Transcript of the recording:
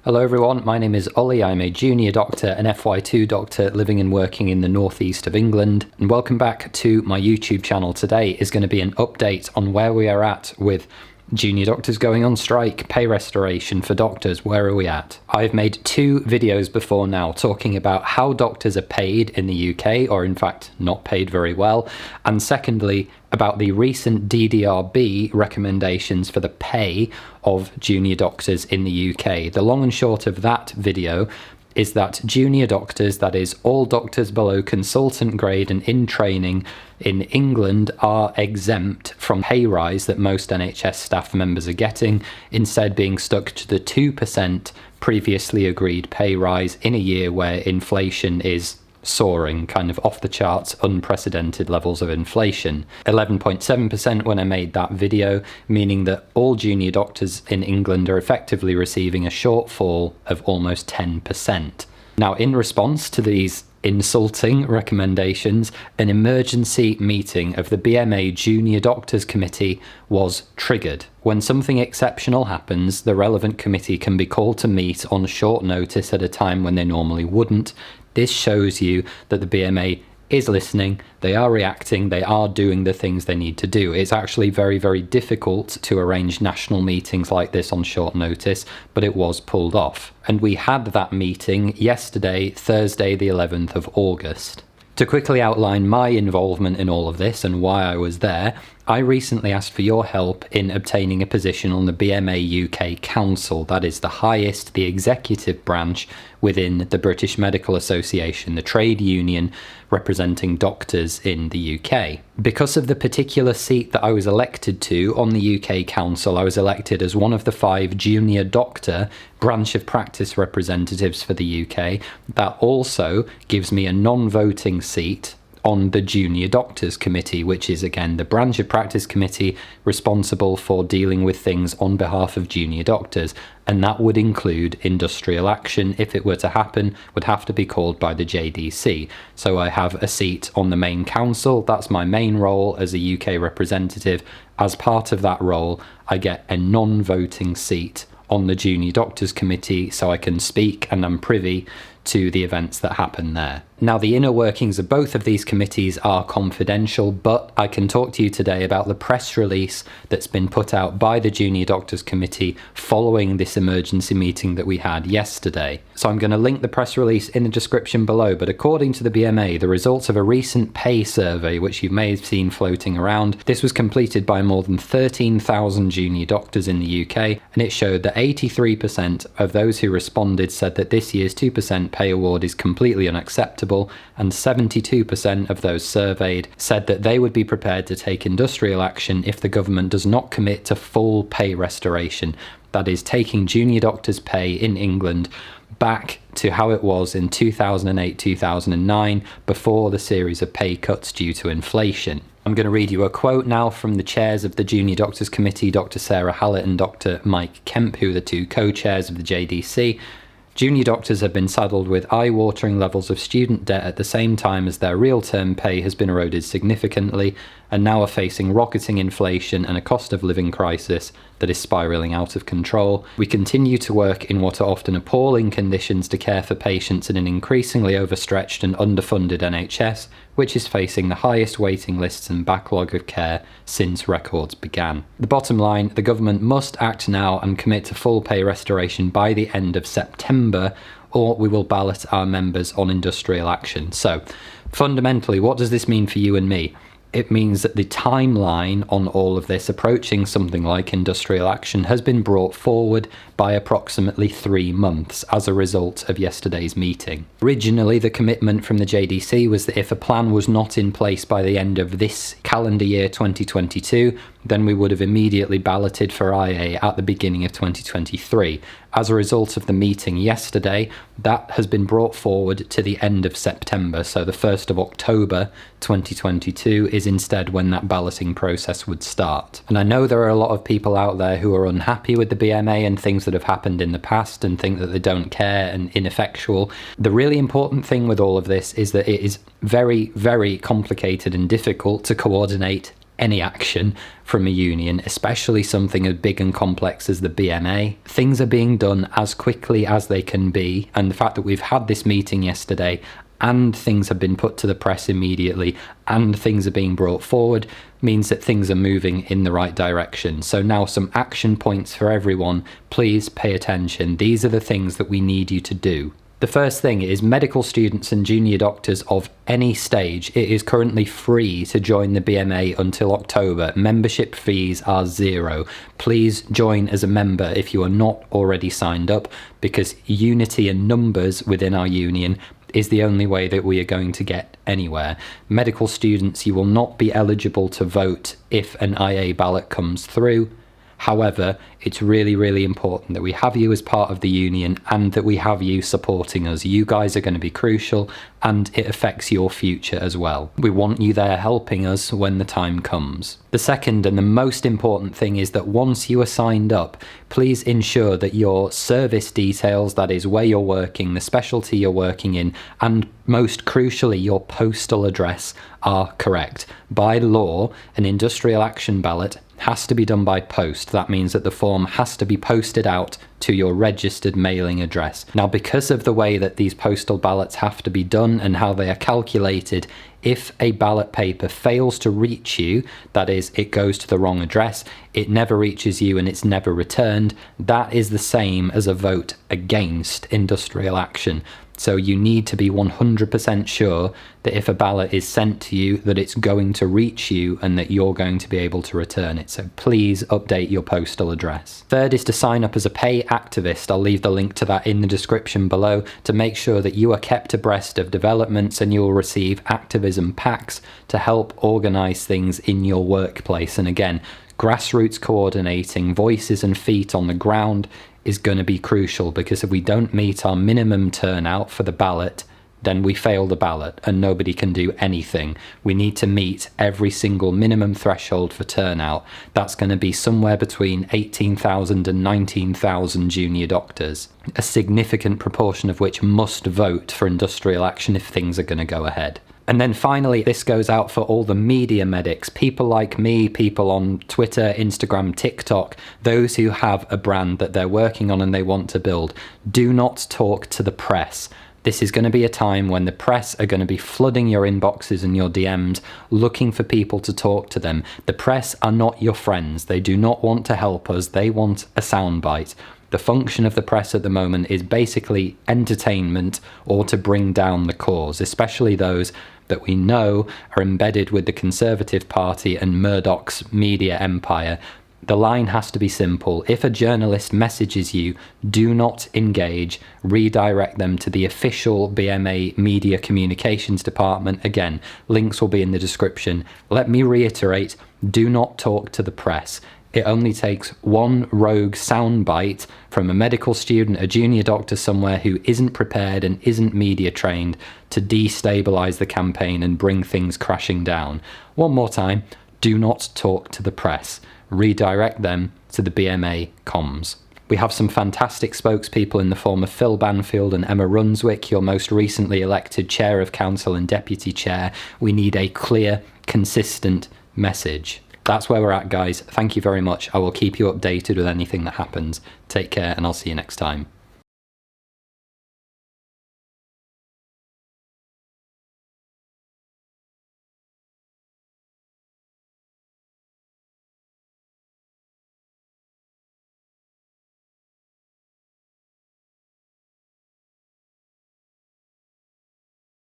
Hello everyone, my name is Ollie. I'm a junior doctor, an FY2 doctor living and working in the northeast of England, and welcome back to my YouTube channel. Today is going to be an update on where we are at with junior doctors going on strike, pay restoration for doctors. Where are we at? I've made two videos before now talking about how doctors are paid in the UK, or in fact not paid very well, and secondly about the recent DDRB recommendations for the pay of junior doctors in the UK. The long and short of that video is that junior doctors, that is all doctors below consultant grade and in training in England, are exempt from pay rise that most NHS staff members are getting, instead being stuck to the 2% previously agreed pay rise in a year where inflation is soaring, kind of off the charts, unprecedented levels of inflation. 11.7% when I made that video, meaning that all junior doctors in England are effectively receiving a shortfall of almost 10%. Now, in response to these insulting recommendations, an emergency meeting of the BMA Junior Doctors Committee was triggered. When something exceptional happens, the relevant committee can be called to meet on short notice at a time when they normally wouldn't. This shows you that the BMA is listening, they are reacting, they are doing the things they need to do. It's actually very, very difficult to arrange national meetings like this on short notice, but it was pulled off. And we had that meeting yesterday, Thursday, the 11th of August. To quickly outline my involvement in all of this and why I was there, I recently asked for your help in obtaining a position on the BMA UK Council. That is the highest, the executive branch within the British Medical Association, the trade union representing doctors in the UK. Because of the particular seat that I was elected to on the UK Council, I was elected as one of the 5 junior doctor branch of practice representatives for the UK. That also gives me a non-voting seat on the Junior Doctors Committee, which is again the branch of practice committee responsible for dealing with things on behalf of junior doctors, and that would include industrial action. If it were to happen, would have to be called by the JDC. So I have a seat on the main council. That's my main role as a UK representative. As part of that role, I get a non-voting seat on the Junior Doctors Committee, so I can speak and I'm privy to the events that happen there. Now, the inner workings of both of these committees are confidential, but I can talk to you today about the press release that's been put out by the Junior Doctors Committee following this emergency meeting that we had yesterday. So I'm going to link the press release in the description below, but according to the BMA, the results of a recent pay survey, which you may have seen floating around, this was completed by more than 13,000 junior doctors in the UK, and it showed that 83% of those who responded said that this year's 2% pay award is completely unacceptable, and 72% of those surveyed said that they would be prepared to take industrial action if the government does not commit to full pay restoration. That is, taking junior doctors' pay in England back to how it was in 2008-2009 before the series of pay cuts due to inflation. I'm going to read you a quote now from the chairs of the Junior Doctors Committee, Dr. Sarah Hallett and Dr. Mike Kemp, who are the two co-chairs of the JDC. Junior doctors have been saddled with eye-watering levels of student debt at the same time as their real-term pay has been eroded significantly, and now are facing rocketing inflation and a cost of living crisis that is spiralling out of control. We continue to work in what are often appalling conditions to care for patients in an increasingly overstretched and underfunded NHS, which is facing the highest waiting lists and backlog of care since records began. The bottom line, the government must act now and commit to full pay restoration by the end of September, or we will ballot our members on industrial action. So, fundamentally, what does this mean for you and me? It means that the timeline on all of this, approaching something like industrial action, has been brought forward by approximately 3 months as a result of yesterday's meeting. Originally, the commitment from the JDC was that if a plan was not in place by the end of this calendar year 2022, then we would have immediately balloted for IA at the beginning of 2023. As a result of the meeting yesterday, that has been brought forward to the end of September, so the 1st of October 2022 is instead when that balloting process would start. And I know there are a lot of people out there who are unhappy with the BMA and things that have happened in the past and think that they don't care and ineffectual. The really important thing with all of this is that it is very, very complicated and difficult to coordinate any action from a union, especially something as big and complex as the BMA. Things are being done as quickly as they can be, and the fact that we've had this meeting yesterday and things have been put to the press immediately and things are being brought forward means that things are moving in the right direction. So now some action points for everyone. Please pay attention. These are the things that we need you to do. The first thing is medical students and junior doctors of any stage. It is currently free to join the BMA until October. Membership fees are zero. Please join as a member if you are not already signed up, because unity and numbers within our union is the only way that we are going to get anywhere. Medical students, you will not be eligible to vote if an IA ballot comes through. However, it's really, really important that we have you as part of the union and that we have you supporting us. You guys are going to be crucial, and it affects your future as well. We want you there helping us when the time comes. The second and the most important thing is that once you are signed up, please ensure that your service details, that is where you're working, the specialty you're working in, and most crucially, your postal address are correct. By law, an industrial action ballot has to be done by post. That means that the form has to be posted out to your registered mailing address. Now, because of the way that these postal ballots have to be done and how they are calculated, if a ballot paper fails to reach you, that is, it goes to the wrong address, it never reaches you and it's never returned, that is the same as a vote against industrial action. So you need to be 100% sure that if a ballot is sent to you, that it's going to reach you and that you're going to be able to return it. So please update your postal address. Third is to sign up as a pay activist. I'll leave the link to that in the description below to make sure that you are kept abreast of developments, and you will receive activism packs to help organise things in your workplace. And again, grassroots coordinating, voices and feet on the ground is going to be crucial, because if we don't meet our minimum turnout for the ballot, then we fail the ballot and nobody can do anything. We need to meet every single minimum threshold for turnout. That's going to be somewhere between 18,000 and 19,000 junior doctors, a significant proportion of which must vote for industrial action if things are going to go ahead. And then finally, this goes out for all the media medics, people like me, people on Twitter, Instagram, TikTok, those who have a brand that they're working on and they want to build. Do not talk to the press. This is going to be a time when the press are going to be flooding your inboxes and your DMs, looking for people to talk to them. The press are not your friends. They do not want to help us. They want a soundbite. The function of the press at the moment is basically entertainment, or to bring down the cause, especially those that we know are embedded with the Conservative Party and Murdoch's media empire. The line has to be simple. If a journalist messages you, do not engage. Redirect them to the official BMA Media Communications Department. Again, links will be in the description. Let me reiterate, do not talk to the press. It only takes one rogue soundbite from a medical student, a junior doctor somewhere who isn't prepared and isn't media trained to destabilise the campaign and bring things crashing down. One more time, do not talk to the press. Redirect them to the BMA comms. We have some fantastic spokespeople in the form of Phil Banfield and Emma Runswick, your most recently elected Chair of Council and Deputy Chair. We need a clear, consistent message. That's where we're at, guys. Thank you very much. I will keep you updated with anything that happens. Take care, and I'll see you next time.